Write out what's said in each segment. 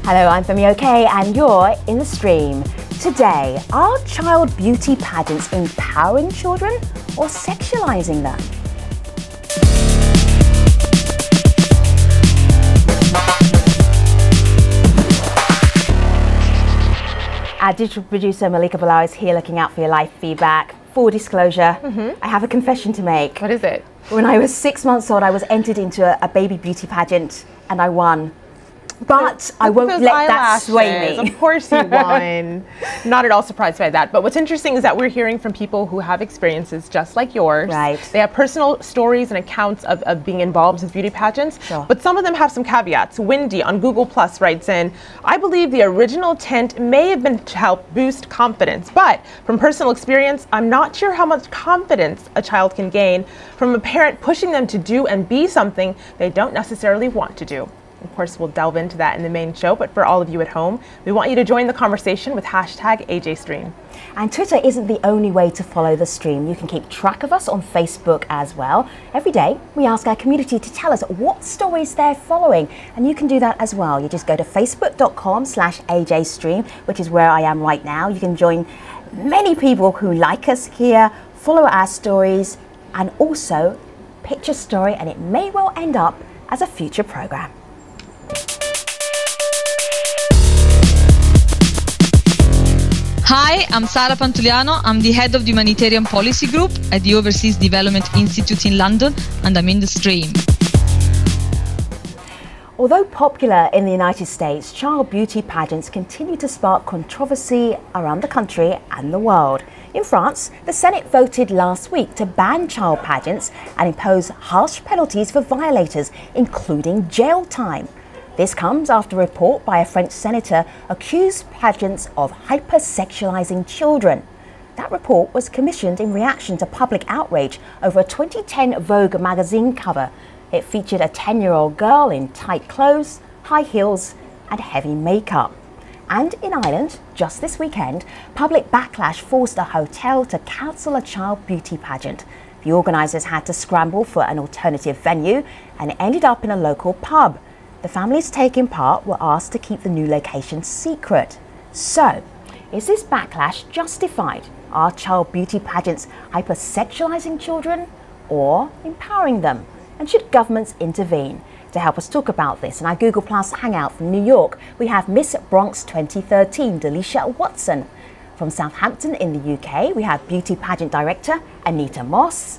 Hello, I'm Femi OK and you're in the stream. Today, are child beauty pageants empowering children or sexualizing them? Our digital producer Malika Bilal is here looking out for your live feedback. Full disclosure, I have a confession to make. What is it? When I was 6 months old, I was entered into a baby beauty pageant and I won. But I won't let that sway me. Of course you won. Not at all surprised by that. But what's interesting is that we're hearing from people who have experiences just like yours. Right. They have personal stories and accounts of being involved with beauty pageants. Sure. But some of them have some caveats. Wendy on Google Plus writes in, I believe the original intent may have been to help boost confidence. But from personal experience, I'm not sure how much confidence a child can gain from a parent pushing them to do and be something they don't necessarily want to do. Of course, we'll delve into that in the main show, but for all of you at home, we want you to join the conversation with #AJStream. And Twitter isn't the only way to follow the stream. You can keep track of us on Facebook as well. Every day, we ask our community to tell us what stories they're following, and you can do that as well. You just go to facebook.com/AJStream, which is where I am right now. You can join many people who like us here, follow our stories, and also pitch a story, and it may well end up as a future program. Hi, I'm Sara Pantuliano. I'm the head of the Humanitarian Policy Group at the Overseas Development Institute in London, and I'm in the stream. Although popular in the United States, child beauty pageants continue to spark controversy around the country and the world. In France, the Senate voted last week to ban child pageants and impose harsh penalties for violators, including jail time. This comes after a report by a French senator accused pageants of hypersexualizing children. That report was commissioned in reaction to public outrage over a 2010 Vogue magazine cover. It featured a 10-year-old girl in tight clothes, high heels, and heavy makeup. And in Ireland, just this weekend, public backlash forced a hotel to cancel a child beauty pageant. The organisers had to scramble for an alternative venue and it ended up in a local pub. The families taking part were asked to keep the new location secret. So, is this backlash justified? Are child beauty pageants hypersexualizing children or empowering them? And should governments intervene? To help us talk about this, in our Google Plus Hangout from New York, we have Miss Bronx 2013, Delecia Watson. From Southampton in the UK, we have beauty pageant director Anita Moss.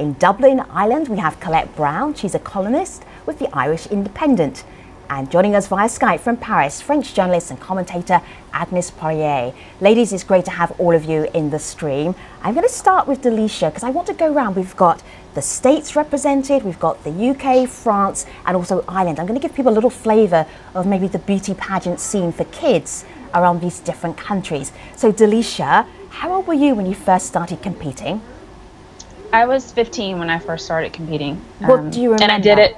In Dublin, Ireland, we have Colette Brown. She's a columnist with the Irish Independent. And joining us via Skype from Paris, French journalist and commentator Anita OReilly. Ladies, it's great to have all of you in the stream. I'm going to start with Delecia because I want to go around. We've got the States represented, we've got the UK, France, and also Ireland. I'm going to give people a little flavour of maybe the beauty pageant scene for kids around these different countries. So Delecia, how old were you when you first started competing? I was 15 when I first started competing. What do you remember? And I did it.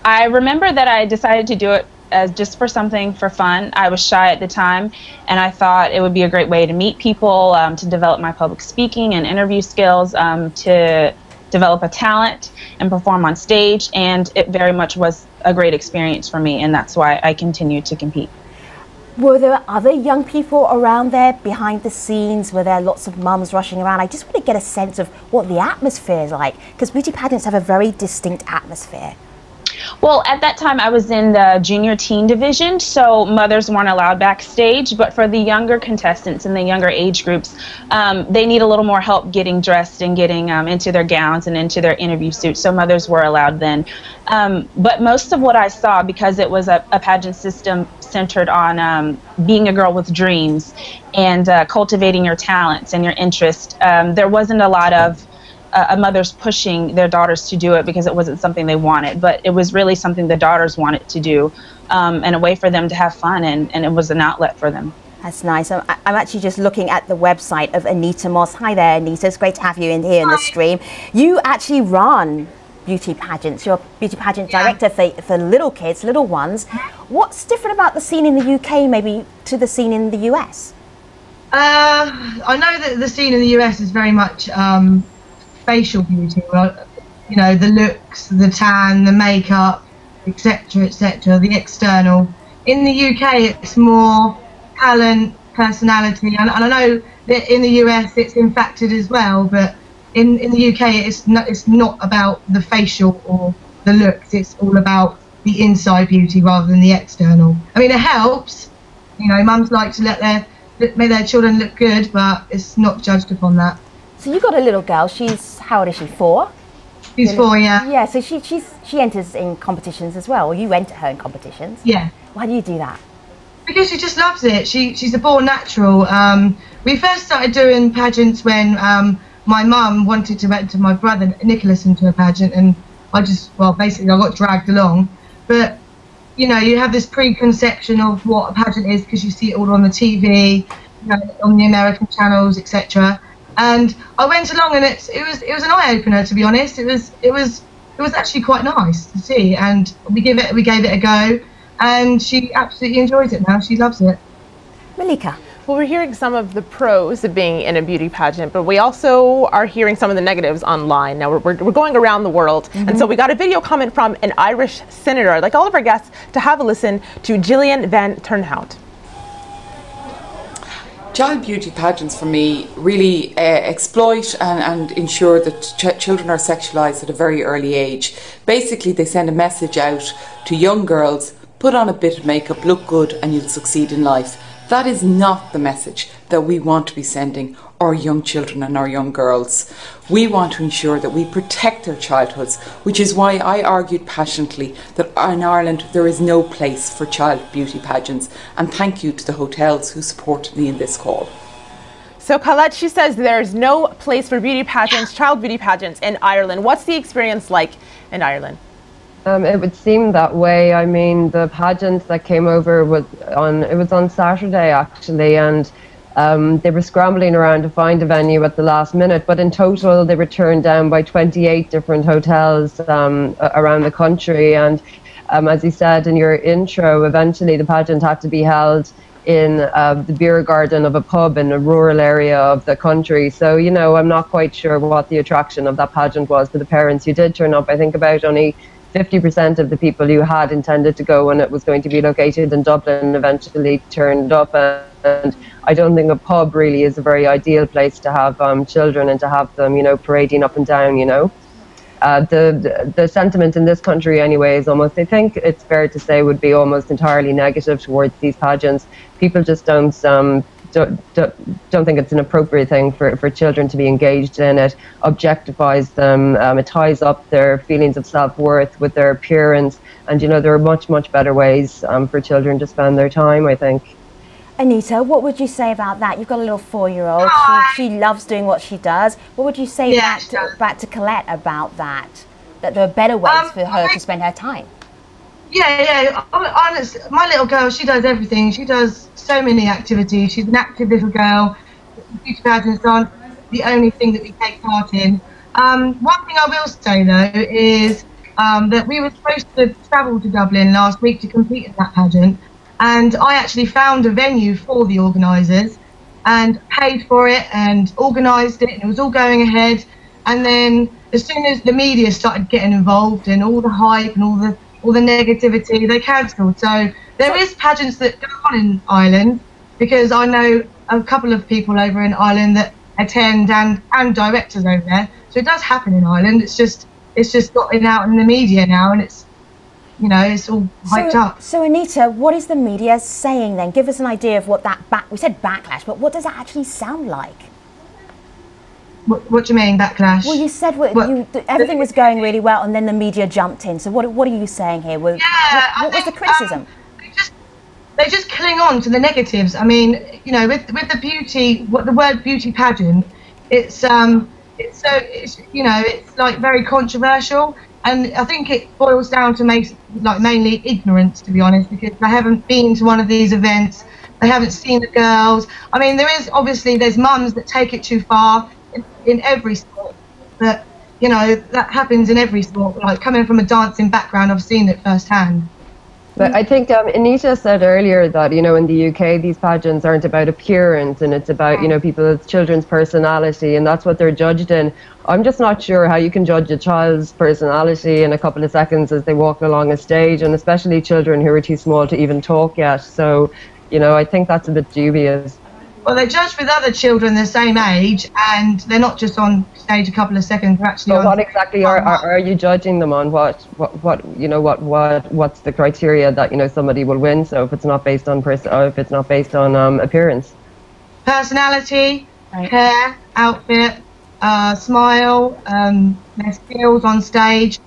I remember that I decided to do it as just for something for fun. I was shy at the time, and I thought it would be a great way to meet people, to develop my public speaking and interview skills, to develop a talent and perform on stage. And it very much was a great experience for me, and that's why I continued to compete. Were there other young people around there behind the scenes? Were there lots of mums rushing around? I just want to get a sense of what the atmosphere is like, because beauty pageants have a very distinct atmosphere. Well, at that time I was in the junior teen division, so mothers weren't allowed backstage, but for the younger contestants in the younger age groups, they need a little more help getting dressed and getting into their gowns and into their interview suits, so mothers were allowed then. But most of what I saw, because it was a pageant system centered on being a girl with dreams and cultivating your talents and your interest, there wasn't a lot of mothers pushing their daughters to do it because it wasn't something they wanted, but it was really something the daughters wanted to do, and a way for them to have fun, and it was an outlet for them. That's nice. I'm actually just looking at the website of Anita Moss. Hi there, Anita. It's great to have you in here in the stream. You actually run beauty pageants. You're a beauty pageant director for little kids, little ones. What's different about the scene in the UK maybe to the scene in the US? I know that the scene in the US is very much facial beauty, you know, the looks, the tan, the makeup, etc., etc., the external. in the UK it's more talent, personality, and I know that in the US it's impacted as well, but in the UK it's not about the facial or the looks, it's all about the inside beauty rather than the external. I mean, it helps, you know, mums like to make their children look good, but it's not judged upon that. So you got a little girl, how old is she, 4? She's 4, yeah. Yeah, so she enters in competitions as well, or you enter her in competitions? Yeah. Why do you do that? Because she just loves it. She's a born natural. We first started doing pageants when my mum wanted to enter my brother Nicholas into a pageant, and basically I got dragged along. But, you know, you have this preconception of what a pageant is because you see it all on the TV, you know, on the American channels, etc. And I went along, and it was an eye opener, to be honest. It was actually quite nice to see, and we gave it a go, and she absolutely enjoys it now. She loves it. Malika. Well, we're hearing some of the pros of being in a beauty pageant, but we also are hearing some of the negatives online. Now, we're going around the world, and so we got a video comment from an Irish senator. I'd like all of our guests to have a listen to Gillian Van Turnhout. Child beauty pageants for me really exploit and ensure that children are sexualised at a very early age. Basically, they send a message out to young girls: put on a bit of makeup, look good, and you'll succeed in life. That is not the message that we want to be sending our young children and our young girls. We want to ensure that we protect their childhoods, which is why I argued passionately that in Ireland there is no place for child beauty pageants, and thank you to the hotels who supported me in this call. So Colette, she says there's no place for beauty pageants, child beauty pageants in Ireland. What's the experience like in Ireland? It would seem that way. I mean, the pageant that came over was on Saturday actually, and they were scrambling around to find a venue at the last minute, but in total they were turned down by 28 different hotels around the country. And as you said in your intro, eventually the pageant had to be held in the beer garden of a pub in a rural area of the country. So, you know, I'm not quite sure what the attraction of that pageant was for the parents who did turn up. I think about only 50% of the people who had intended to go when it was going to be located in Dublin eventually turned up, and I don't think a pub really is a very ideal place to have children and to have them, you know, parading up and down, you know. The sentiment in this country anyway is almost, I think it's fair to say, would be almost entirely negative towards these pageants. People just don't think it's an appropriate thing for children to be engaged in. It objectifies them, it ties up their feelings of self-worth with their appearance, and you know, there are much better ways for children to spend their time, I think. Anita, what would you say about that? You've got a little 4-year-old. She loves doing what she does. What would you say back to Colette about that? That there are better ways for her to spend her time? Yeah. Honestly, my little girl, she does everything. She does so many activities. She's an active little girl. Beauty pageants aren't the only thing that we take part in. One thing I will say though is that we were supposed to travel to Dublin last week to compete in that pageant. And I actually found a venue for the organisers and paid for it and organised it, and it was all going ahead. And then as soon as the media started getting involved and all the hype and all the negativity, they cancelled. So there is pageants that go on in Ireland, because I know a couple of people over in Ireland that attend and directors over there. So it does happen in Ireland. It's just gotten out in the media now, and it's, you know, it's all hyped up. So Anita, what is the media saying then? Give us an idea of what that we said backlash, but what does that actually sound like? What do you mean, backlash? Well, you said everything was going really well, and then the media jumped in. So what are you saying here? What was the criticism? They just cling on to the negatives. I mean, you know, with the beauty, the word beauty pageant, it's you know, it's like very controversial. And I think it boils down to mainly ignorance, to be honest, because they haven't been to one of these events, they haven't seen the girls. I mean, there's mums that take it too far in every sport, but you know, that happens in every sport. Like, coming from a dancing background, I've seen it firsthand. But I think Anita said earlier that, you know, in the UK, these pageants aren't about appearance, and it's about, you know, people's children's personality, and that's what they're judged in. I'm just not sure how you can judge a child's personality in a couple of seconds as they walk along a stage, and especially children who are too small to even talk yet. So, you know, I think that's a bit dubious. Well, they're judged with other children the same age, and they're not just on stage a couple of seconds. They're actually. So what exactly are you judging them on? What you know, what's the criteria that, you know, somebody will win? So if it's not based on if it's not based on appearance, personality, hair, outfit, smile, their skills on stage,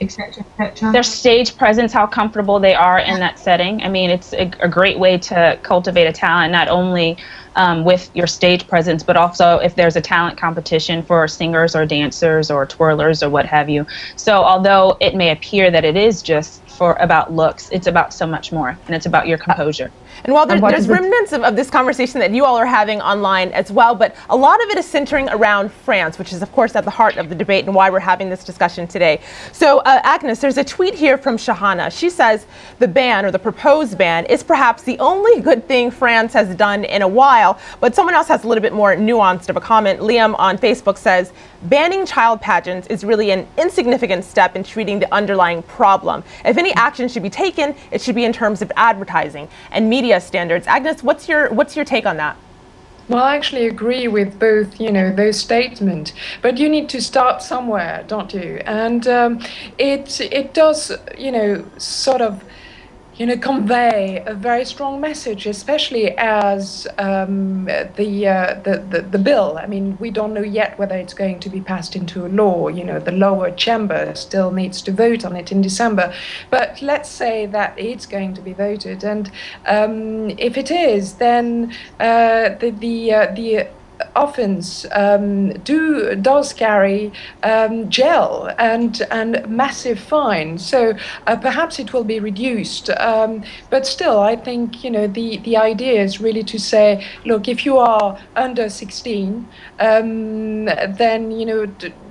etc., etc. Their stage presence, how comfortable they are in that setting. I mean, it's a great way to cultivate a talent, not only with your stage presence, but also if there's a talent competition for singers or dancers or twirlers or what have you. So although it may appear that it is just about looks, it's about so much more, and it's about your composure. And while there's remnants of this conversation that you all are having online as well, but a lot of it is centering around France, which is of course at the heart of the debate and why we're having this discussion today. So Agnes, there's a tweet here from Shahana. She says the ban, or the proposed ban, is perhaps the only good thing France has done in a while, but someone else has a little bit more nuanced of a comment. Liam on Facebook says, banning child pageants is really an insignificant step in treating the underlying problem. If any action should be taken, it should be in terms of advertising and media standards. Agnes, what's your take on that? Well, I actually agree with both, you know, those statements, but you need to start somewhere, don't you? And it does, you know, sort of, you know, convey a very strong message, especially as the bill. I mean, we don't know yet whether it's going to be passed into a law. You know, the lower chamber still needs to vote on it in December. But let's say that it's going to be voted, and if it is, then the offense does carry jail and massive fine. So perhaps it will be reduced. But still, I think, you know, the idea is really to say, look, if you are under 16, then, you know,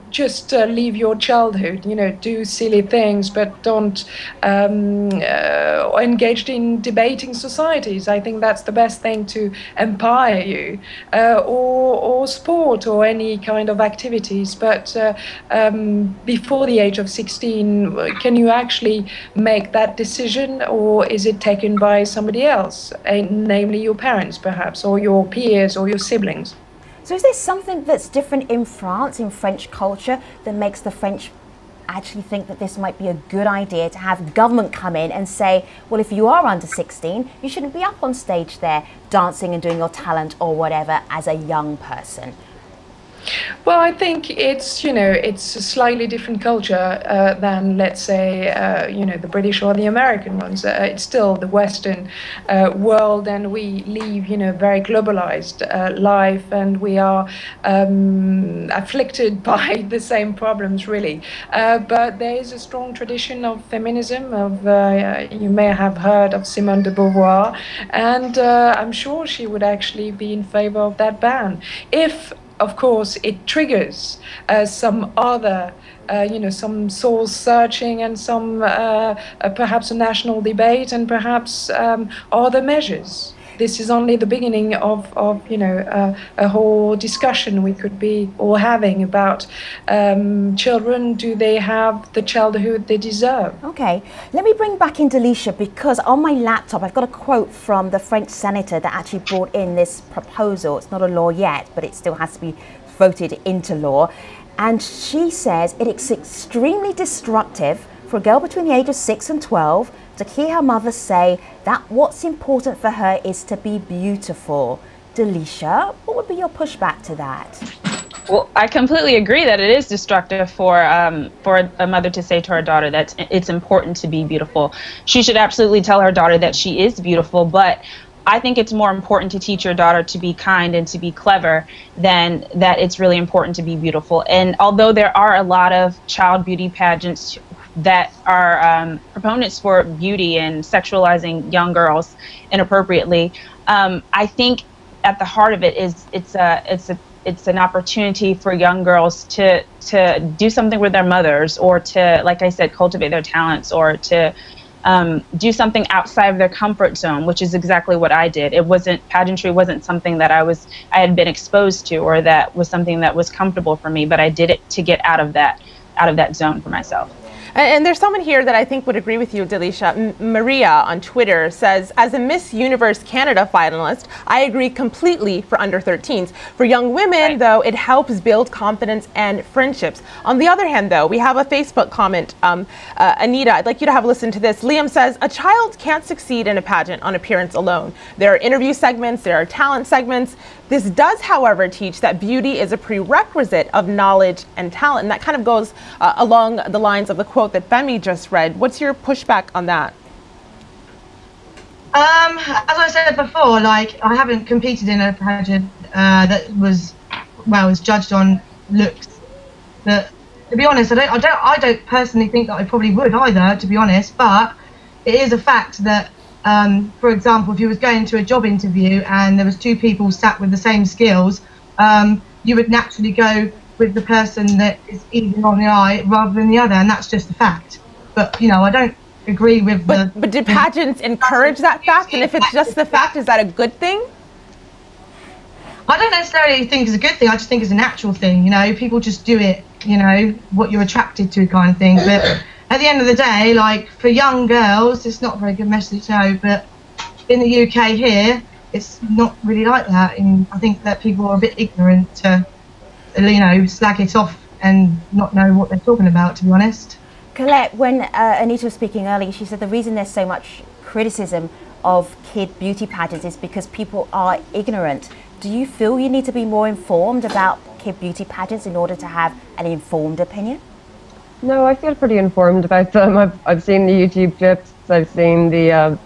just leave your childhood, you know, do silly things, but don't engage in debating societies. I think that's the best thing to empower you, or sport or any kind of activities. But before the age of 16, can you actually make that decision, or is it taken by somebody else, namely your parents perhaps, or your peers or your siblings? So is there something that's different in France, in French culture, that makes the French actually think that this might be a good idea to have government come in and say, well, if you are under 16, you shouldn't be up on stage there dancing and doing your talent or whatever as a young person? Well, I think it's, you know, it's a slightly different culture than, let's say, you know, the British or the American ones. It's still the Western world, and we live, you know, very globalized life, and we are afflicted by the same problems, really. But there is a strong tradition of feminism, you may have heard of Simone de Beauvoir, and I'm sure she would actually be in favor of that ban. If, of course, it triggers some other, you know, some soul searching and some perhaps a national debate and perhaps other measures. This is only the beginning of you know, a whole discussion we could be all having about children. Do they have the childhood they deserve? Okay, let me bring back in Delecia, because on my laptop I've got a quote from the French senator that actually brought in this proposal. It's not a law yet, but it still has to be voted into law. And she says it is extremely destructive for a girl between the age of 6 and 12 to hear her mother say that what's important for her is to be beautiful. Delecia, what would be your pushback to that? Well, I completely agree that it is destructive for a mother to say to her daughter that it's important to be beautiful. She should absolutely tell her daughter that she is beautiful, but I think it's more important to teach your daughter to be kind and to be clever than that it's really important to be beautiful. And although there are a lot of child beauty pageants that are proponents for beauty and sexualizing young girls inappropriately, I think at the heart of it is it's an opportunity for young girls to do something with their mothers, or to, like I said, cultivate their talents, or to do something outside of their comfort zone, which is exactly what I did. Pageantry wasn't something that I had been exposed to, or that was something that was comfortable for me, but I did it to get out of that zone for myself. And there's someone here that I think would agree with you, Delecia. Maria on Twitter says, as a Miss Universe Canada finalist, I agree completely for under 13s. For young women, though, it helps build confidence and friendships. On the other hand, though, we have a Facebook comment. Anita, I'd like you to have a listen to this. Liam says, a child can't succeed in a pageant on appearance alone. There are interview segments, there are talent segments. This does, however, teach that beauty is a prerequisite of knowledge and talent. And that kind of goes along the lines of the quote that Femi just read. What's your pushback on that? As I said before, like, I haven't competed in a pageant that was judged on looks. But to be honest, I don't personally think that I probably would either, to be honest. But it is a fact that, for example, if you was going to a job interview and there was two people sat with the same skills, you would naturally go with the person that is easier on the eye rather than the other, and that's just a fact. But, you know, I don't agree with But do pageants encourage that fact? And if it's just the fact, is that a good thing? I don't necessarily think it's a good thing. I just think it's a natural thing. You know, people just do it, you know, what you're attracted to kind of thing. But at the end of the day, like, for young girls, it's not a very good message, no. But in the UK here, it's not really like that. And I think that people are a bit ignorant to, you know, slag it off and not know what they're talking about, to be honest. Colette, when Anita was speaking earlier, she said the reason there's so much criticism of kid beauty pageants is because people are ignorant. Do you feel you need to be more informed about kid beauty pageants in order to have an informed opinion? No, I feel pretty informed about them. I've seen the YouTube clips. I've seen the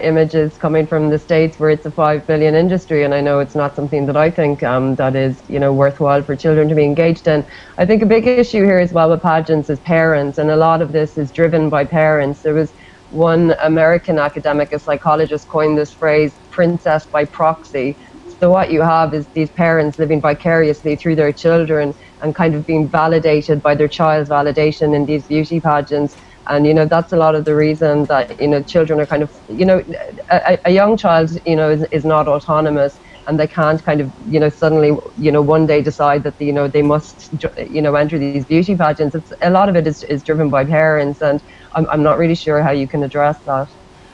images coming from the States where it's a $5 billion industry, and I know it's not something that I think that is, you know, worthwhile for children to be engaged in. I think a big issue here as well with pageants is parents, and a lot of this is driven by parents. There was one American academic, a psychologist, coined this phrase, princess by proxy. So what you have is these parents living vicariously through their children and kind of being validated by their child's validation in these beauty pageants. And, you know, that's a lot of the reason that, you know, children are kind of, you know, a young child, you know, is not autonomous, and they can't kind of, you know, suddenly, you know, one day decide that, you know, they must, you know, enter these beauty pageants. A lot of it is driven by parents, and I'm not really sure how you can address that.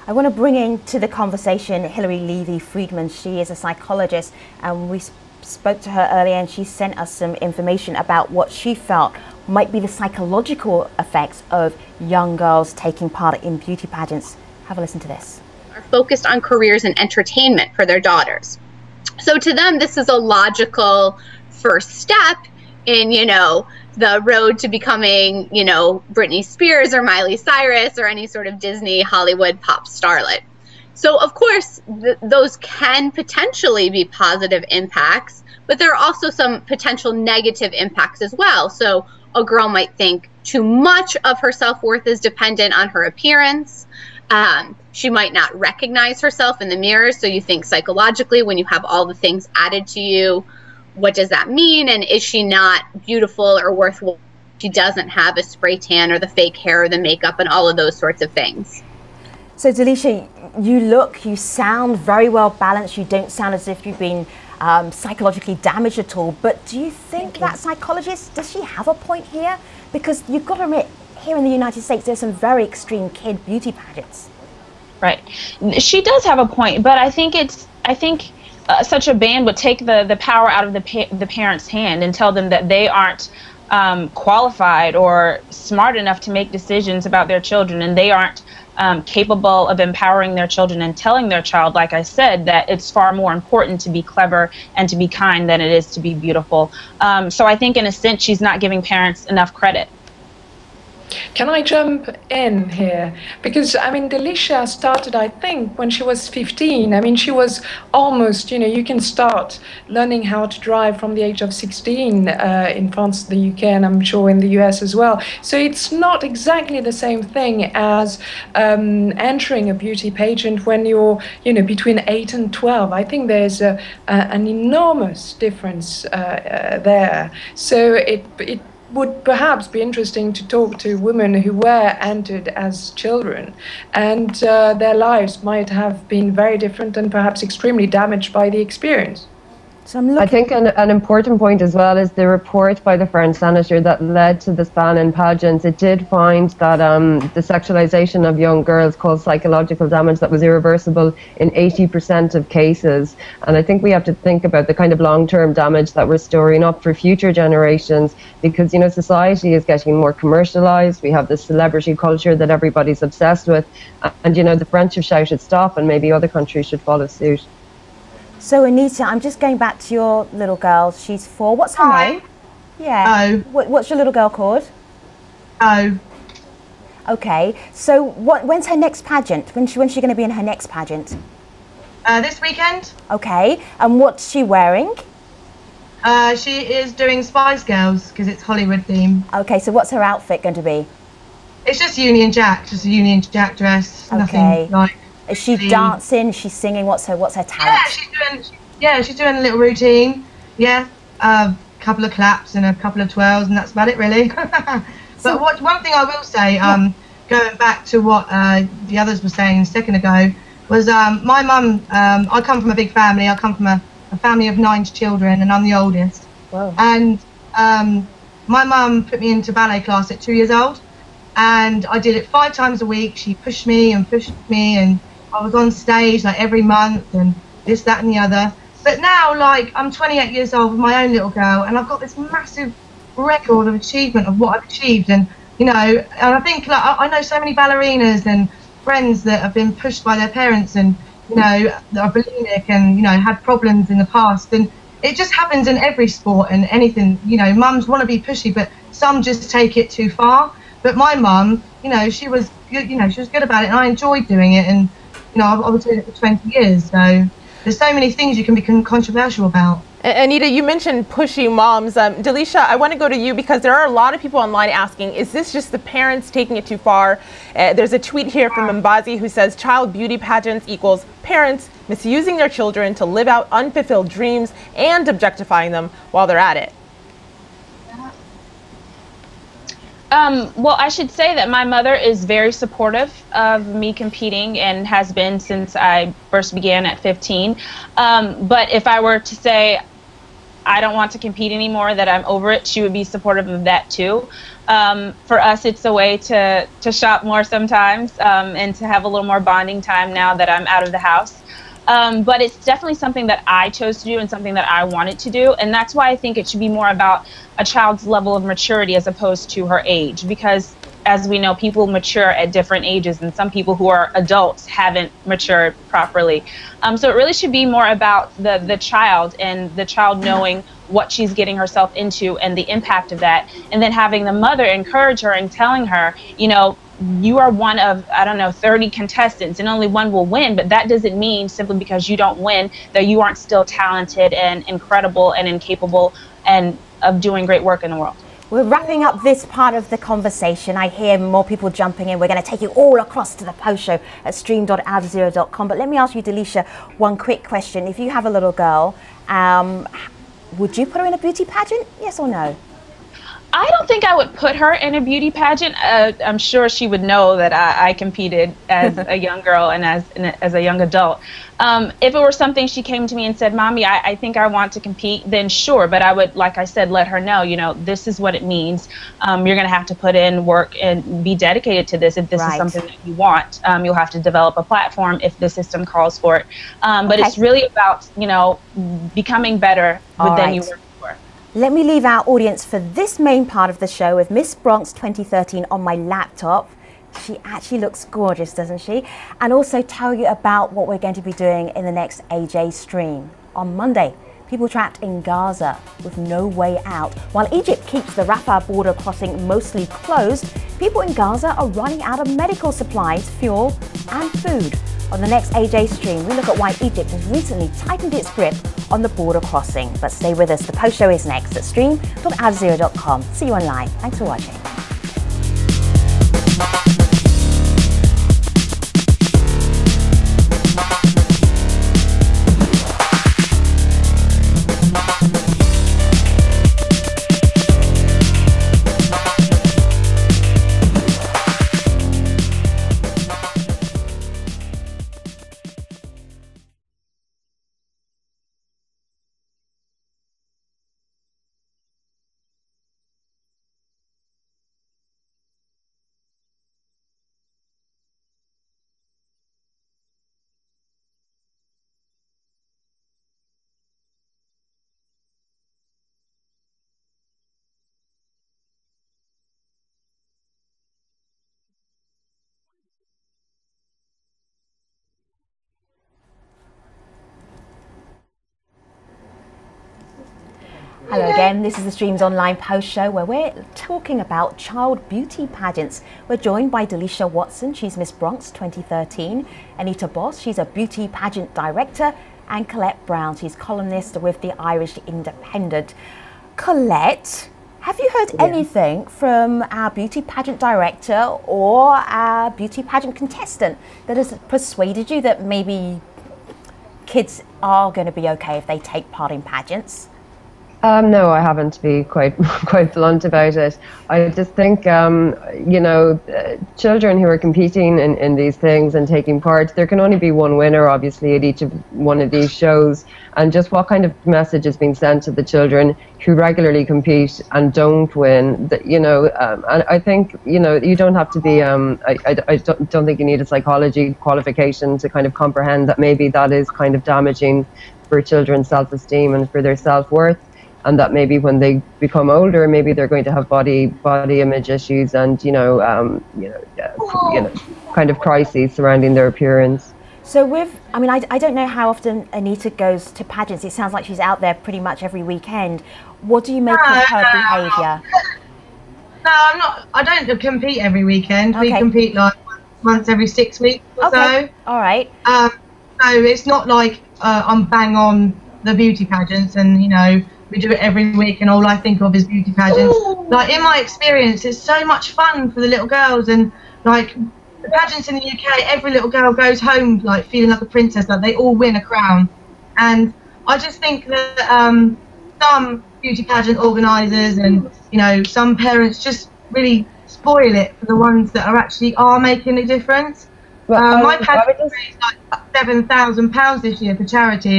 I want to bring into the conversation Hilary Levy Freedman. She is a psychologist, and we spoke to her earlier, and she sent us some information about what she felt might be the psychological effects of young girls taking part in beauty pageants. Have a listen to this. Are focused on careers and entertainment for their daughters. So to them, this is a logical first step in, you know, the road to becoming, you know, Britney Spears or Miley Cyrus or any sort of Disney Hollywood pop starlet. So of course, those can potentially be positive impacts, but there are also some potential negative impacts as well. So a girl might think too much of her self-worth is dependent on her appearance. She might not recognize herself in the mirror. So you think psychologically, when you have all the things added to you, what does that mean? And is she not beautiful or worthwhile? She doesn't have a spray tan or the fake hair or the makeup and all of those sorts of things. So Delecia, you sound very well balanced. You don't sound as if you've been psychologically damaged at all. But do you think that psychologist, does she have a point here? Because you've got to admit, here in the United States, there's some very extreme kid beauty pageants. Right. She does have a point, but I think such a ban would take the power out of the parents' hand and tell them that they aren't qualified or smart enough to make decisions about their children, and they aren't capable of empowering their children and telling their child, like I said, that it's far more important to be clever and to be kind than it is to be beautiful. So I think in a sense she's not giving parents enough credit. Can I jump in here? Because, I mean, Delecia started, I think, when she was 15. I mean, she was almost, you know, you can start learning how to drive from the age of 16 in France, the UK, and I'm sure in the US as well. So it's not exactly the same thing as entering a beauty pageant when you're, you know, between 8 and 12. I think there's an enormous difference there. So would perhaps be interesting to talk to women who were entered as children, and their lives might have been very different and perhaps extremely damaged by the experience. So I think an important point as well is the report by the French senator that led to this ban in pageants. It did find that the sexualization of young girls caused psychological damage that was irreversible in 80% of cases. And I think we have to think about the kind of long-term damage that we're storing up for future generations, because, you know, society is getting more commercialized. We have this celebrity culture that everybody's obsessed with. And, you know, the French have shouted stop, and maybe other countries should follow suit. So Anita, I'm just going back to your little girl. She's 4. What's her name? Yeah. Oh. What's your little girl called? Oh. Okay. So when's her next pageant? When's she going to be in her next pageant? This weekend. Okay. And what's she wearing? She is doing Spice Girls because it's Hollywood theme. Okay. So what's her outfit going to be? It's just Union Jack, just a Union Jack dress. Okay. Nothing like. Is she dancing? Is she singing? What's her talent? Yeah, she's doing a little routine. Yeah, a couple of claps and a couple of twirls, and that's about it, really. But one thing I will say, going back to what the others were saying a second ago, was my mum. I come from a big family. I come from a family of 9 children, and I'm the oldest. Wow. And my mum put me into ballet class at 2 years old, and I did it 5 times a week. She pushed me, and I was on stage like every month and this, that and the other. But now, like, I'm 28 years old with my own little girl, and I've got this massive record of achievement of what I've achieved. And, you know, and I think, like, I know so many ballerinas and friends that have been pushed by their parents and, you know, that are bulimic and, you know, had problems in the past. And it just happens in every sport and anything. You know, mums want to be pushy, but some just take it too far. But my mum, you know, she was good, she was good about it, and I enjoyed doing it. And, you know, I was doing it for 20 years, so there's so many things you can be controversial about. Anita, you mentioned pushy moms. Delecia, I want to go to you because there are a lot of people online asking, is this just the parents taking it too far? There's a tweet here from Mbazi who says, child beauty pageants equals parents misusing their children to live out unfulfilled dreams and objectifying them while they're at it. Well, I should say that my mother is very supportive of me competing and has been since I first began at 15. But if I were to say I don't want to compete anymore, that I'm over it, she would be supportive of that too. For us, it's a way to shop more sometimes and to have a little more bonding time now that I'm out of the house. But it's definitely something that I chose to do and something that I wanted to do. And that's why I think it should be more about a child's level of maturity as opposed to her age. Because as we know, people mature at different ages, and some people who are adults haven't matured properly. So it really should be more about the child and the child knowing what she's getting herself into and the impact of that. And then having the mother encourage her and telling her, you know, you are one of, 30 contestants and only one will win, but that doesn't mean simply because you don't win that you aren't still talented and incredible and incapable and of doing great work in the world. We're wrapping up this part of the conversation. I hear more people jumping in. We're going to take you all across to the post show at stream.aljazeera.com. But let me ask you, Delecia, one quick question. If you have a little girl, would you put her in a beauty pageant? Yes or no? I don't think I would put her in a beauty pageant. I'm sure she would know that I competed as a young girl and as a young adult. If it were something she came to me and said, Mommy, I think I want to compete, then sure. But I would, like I said, let her know, you know, this is what it means. You're going to have to put in work and be dedicated to this. If this is something that you want, you'll have to develop a platform if the system calls for it. But it's really about, you know, becoming better than you were before. Let me leave our audience for this main part of the show with Miss Bronx 2013 on my laptop. She actually looks gorgeous, doesn't she? And also tell you about what we're going to be doing in the next AJ stream. On Monday, people trapped in Gaza with no way out. While Egypt keeps the Rafah border crossing mostly closed, people in Gaza are running out of medical supplies, fuel and food. On the next AJ stream, we look at why Egypt has recently tightened its grip on the border crossing. But stay with us, the post show is next at stream.aljazeera.com. See you online. Thanks for watching. Hello again, this is the Streams Online post show where we're talking about child beauty pageants. We're joined by Delecia Watson, she's Miss Bronx 2013, Anita Moss, she's a beauty pageant director, and Colette Brown, she's columnist with the Irish Independent. Colette, have you heard anything from our beauty pageant director or our beauty pageant contestant that has persuaded you that maybe kids are going to be okay if they take part in pageants? No, I haven't, to be quite blunt about it. I just think, you know, children who are competing in these things and taking part, there can only be one winner, obviously, at each of one of these shows. And just what kind of message is being sent to the children who regularly compete and don't win, that, you know, and I think, you know, you don't have to be, I don't think you need a psychology qualification to kind of comprehend that maybe that is kind of damaging for children's self-esteem and for their self-worth. And that maybe when they become older, maybe they're going to have body image issues and kind of crises surrounding their appearance. So I mean, I don't know how often Anita goes to pageants. It sounds like she's out there pretty much every weekend. What do you make of her behaviour? No, I'm not. I don't compete every weekend. Okay. We compete like once every 6 weeks or so. All right. So it's not like I'm bang on the beauty pageants and, you know, we do it every week and all I think of is beauty pageants. Like, in my experience, it's so much fun for the little girls, and like the pageants in the UK, every little girl goes home like feeling like a princess, like they all win a crown. And I just think that some beauty pageant organisers and, you know, some parents just really spoil it for the ones that are making a difference. Well, my pageant raised like £7,000 this year for charity,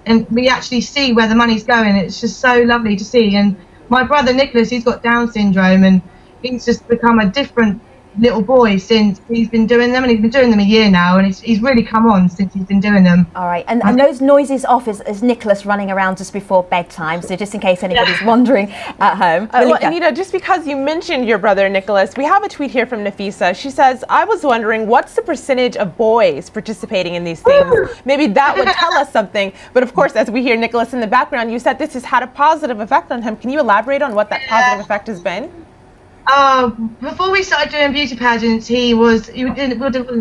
and we actually see where the money's going. It's just so lovely to see. And my brother Nicholas, he's got Down syndrome, and he's just become a different little boy since he's been doing them, and he's been doing them a year now, and he's really come on since he's been doing them. All right, and those noises off is Nicholas running around just before bedtime, so just in case anybody's wondering at home. Well, Anita, just because you mentioned your brother Nicholas, we have a tweet here from Nafisa. She says, I was wondering, what's the percentage of boys participating in these things? Maybe that would tell us something. But of course, as we hear Nicholas in the background, you said this has had a positive effect on him. Can you elaborate on what that positive effect has been? Before we started doing beauty pageants, he was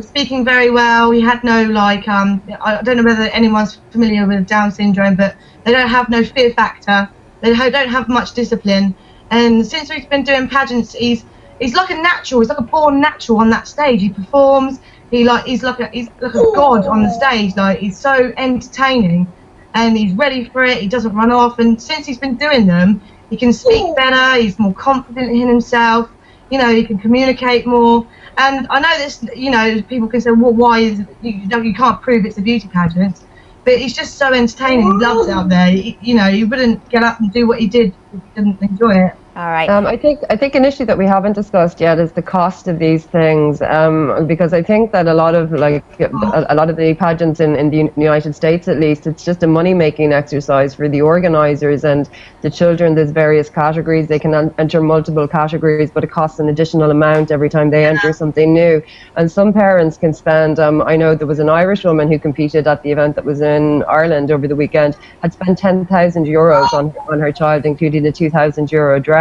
speaking very well. He had no, like, I don't know whether anyone's familiar with Down syndrome, but they don't have no fear factor. They don't have much discipline. And since we've been doing pageants, he's like a natural. He's like a born natural on that stage. He performs. He's like a god on the stage. Like, he's so entertaining, and he's ready for it. He doesn't run off. And since he's been doing them, he can speak better, he's more confident in himself, you know, he can communicate more. And I know this, you know, people can say, well, why is you can't prove it's a beauty pageant, but he's just so entertaining, he loves it out there. You know, you wouldn't get up and do what he did if you didn't enjoy it. All right. I think an issue that we haven't discussed yet is the cost of these things, because I think that a lot of the pageants in the United States, at least, it's just a money-making exercise for the organisers and the children. There's various categories. They can enter multiple categories, but it costs an additional amount every time they enter something new. And some parents can spend, I know there was an Irish woman who competed at the event that was in Ireland over the weekend, had spent €10,000 on her child, including a €2,000 dress.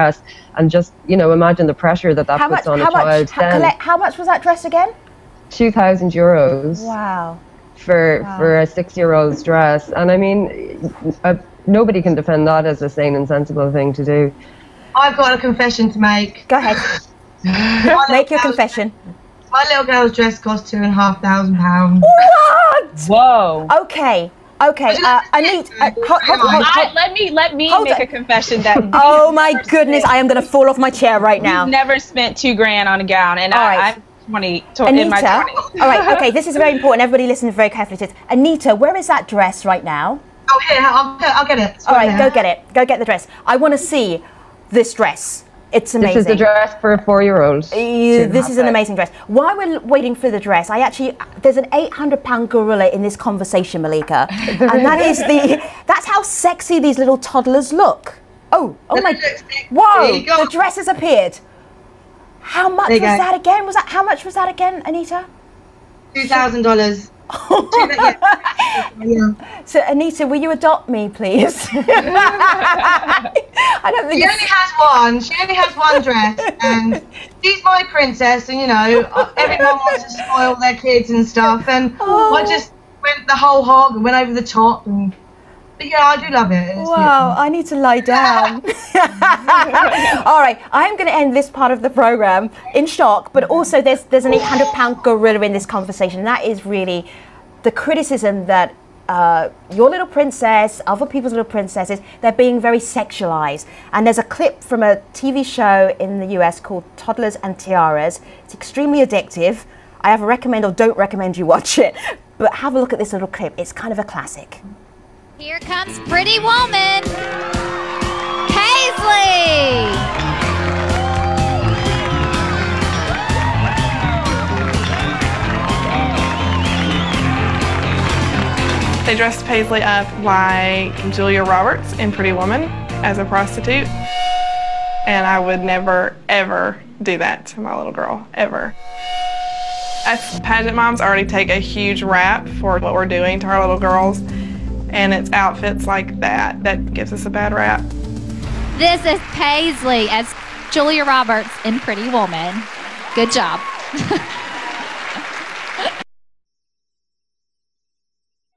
And just, you know, imagine the pressure that puts on a child. Colette, how much was that dress again? €2,000. Wow. For a 6-year-old's dress. And I mean, nobody can defend that as a sane and sensible thing to do. I've got a confession to make. Go ahead. Make your confession. My little girl's dress cost £2,500. What? Whoa. Okay. Okay, Anita, let me make a confession that. Oh my goodness, I am going to fall off my chair right now. We've never spent $2,000 on a gown, and I'm 20 Anita, in my 20s. All right, okay, this is very important. Everybody listen very carefully to this. Anita, where is that dress right now? Oh, here, I'll get it. All right, go get it. Go get the dress. I want to see this dress. It's amazing. This is the dress for a 4-year-old. This is an amazing dress. While we're waiting for the dress, there's an £800 gorilla in this conversation, Malika, and that's how sexy these little toddlers look. Oh my! Whoa! The dress has appeared. How much was that again? How much was that again, Anita? $2,000. Yeah. So, Anita, will you adopt me, please? I don't think She only has one. She only has one dress, and she's my princess. And you know, everyone wants to spoil their kids and stuff. And I just went the whole hog and went over the top. And but yeah, I do love it. It's wow, I need to lie down. All right, I'm going to end this part of the program in shock, but also there's an 800-pound gorilla in this conversation. That is really the criticism that your little princess, other people's little princesses, they're being very sexualized. And there's a clip from a TV show in the US called Toddlers and Tiaras. It's extremely addictive. I either recommend or don't recommend you watch it, but have a look at this little clip. It's kind of a classic. Here comes Pretty Woman, Paisley. They dressed Paisley up like Julia Roberts in Pretty Woman as a prostitute. And I would never, ever do that to my little girl, ever. Us pageant moms already take a huge rap for what we're doing to our little girls. And it's outfits like that that gives us a bad rap. This is Paisley as Julia Roberts in Pretty Woman. Good job.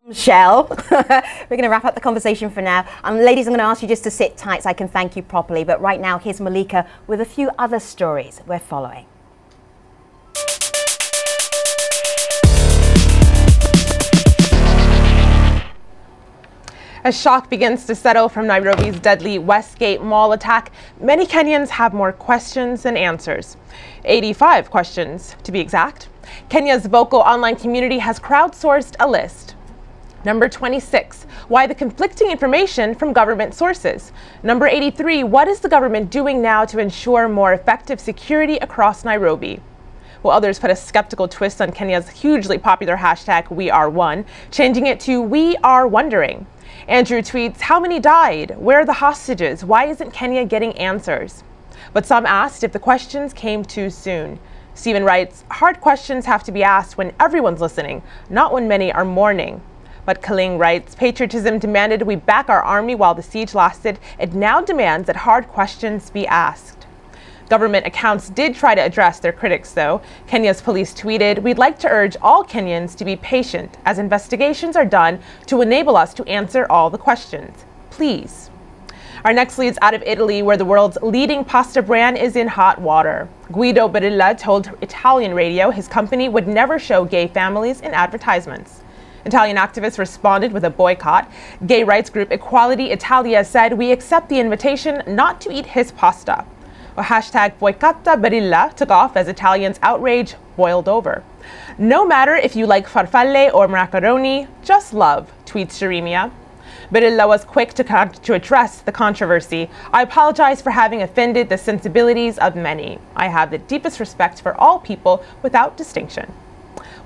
Michelle, we're going to wrap up the conversation for now. Ladies, I'm going to ask you just to sit tight so I can thank you properly. But right now, here's Malika with a few other stories we're following. As shock begins to settle from Nairobi's deadly Westgate Mall attack, many Kenyans have more questions than answers. 85 questions, to be exact. Kenya's vocal online community has crowdsourced a list. Number 26, why the conflicting information from government sources? Number 83, what is the government doing now to ensure more effective security across Nairobi? While others put a skeptical twist on Kenya's hugely popular hashtag #WeAreOne, changing it to We Are Wondering. Andrew tweets, how many died? Where are the hostages? Why isn't Kenya getting answers? But some asked if the questions came too soon. Stephen writes, hard questions have to be asked when everyone's listening, not when many are mourning. But Kaling writes, patriotism demanded we back our army while the siege lasted. It now demands that hard questions be asked. Government accounts did try to address their critics, though. Kenya's police tweeted, we'd like to urge all Kenyans to be patient as investigations are done to enable us to answer all the questions. Please. Our next lead's out of Italy, where the world's leading pasta brand is in hot water. Guido Barilla told Italian radio his company would never show gay families in advertisements. Italian activists responded with a boycott. Gay rights group Equality Italia said, we accept the invitation not to eat his pasta. Well, hashtag Boycotta Barilla took off as Italians' outrage boiled over. No matter if you like farfalle or macaroni, just love, tweets Jeremia. Barilla was quick to address the controversy. I apologize for having offended the sensibilities of many. I have the deepest respect for all people without distinction.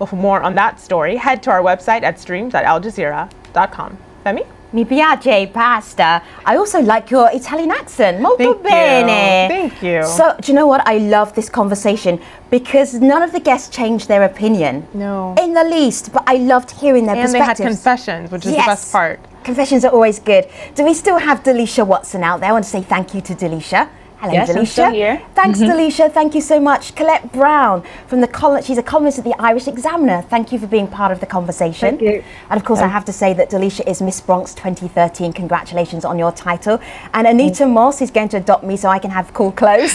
Well, for more on that story, head to our website at stream.aljazeera.com. Femi? Mi piace pasta. I also like your Italian accent. Molto bene. Thank you. So, do you know what? I love this conversation because none of the guests changed their opinion. No. In the least, but I loved hearing their perspectives. And they had confessions, which is the best part. Confessions are always good. Do we still have Delecia Watson out there? I want to say thank you to Delecia. Hello, yes, Delecia. I'm still here. Thanks, Delecia. Thank you so much. Colette Brown from the she's a columnist at the Irish Examiner. Thank you for being part of the conversation. Thank you. And of course, I have to say that Delecia is Miss Bronx 2013. Congratulations on your title. And Anita Moss is going to adopt me so I can have cool clothes.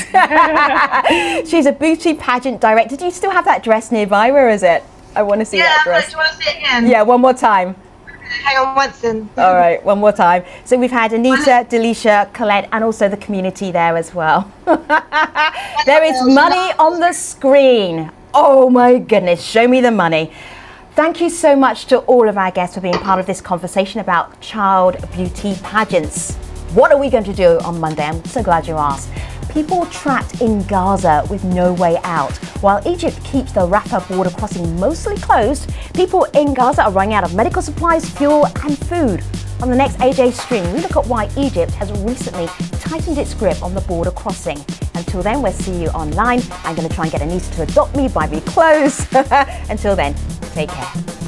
She's a beauty pageant director. Do you still have that dress nearby? Where is it? I want to see that dress. Do you want to see it again? Yeah, one more time. Hang on, Watson. All right, one more time. So we've had Anita, Delecia, Colette, and also the community there as well. There is money on the screen. Oh my goodness, show me the money. Thank you so much to all of our guests for being part of this conversation about child beauty pageants. What are we going to do on Monday? I'm so glad you asked. People trapped in Gaza with no way out. While Egypt keeps the Rafah border crossing mostly closed, people in Gaza are running out of medical supplies, fuel and food. On the next AJ stream, we look at why Egypt has recently tightened its grip on the border crossing. Until then, we'll see you online. I'm going to try and get Anita to adopt me, buy me clothes. Until then, take care.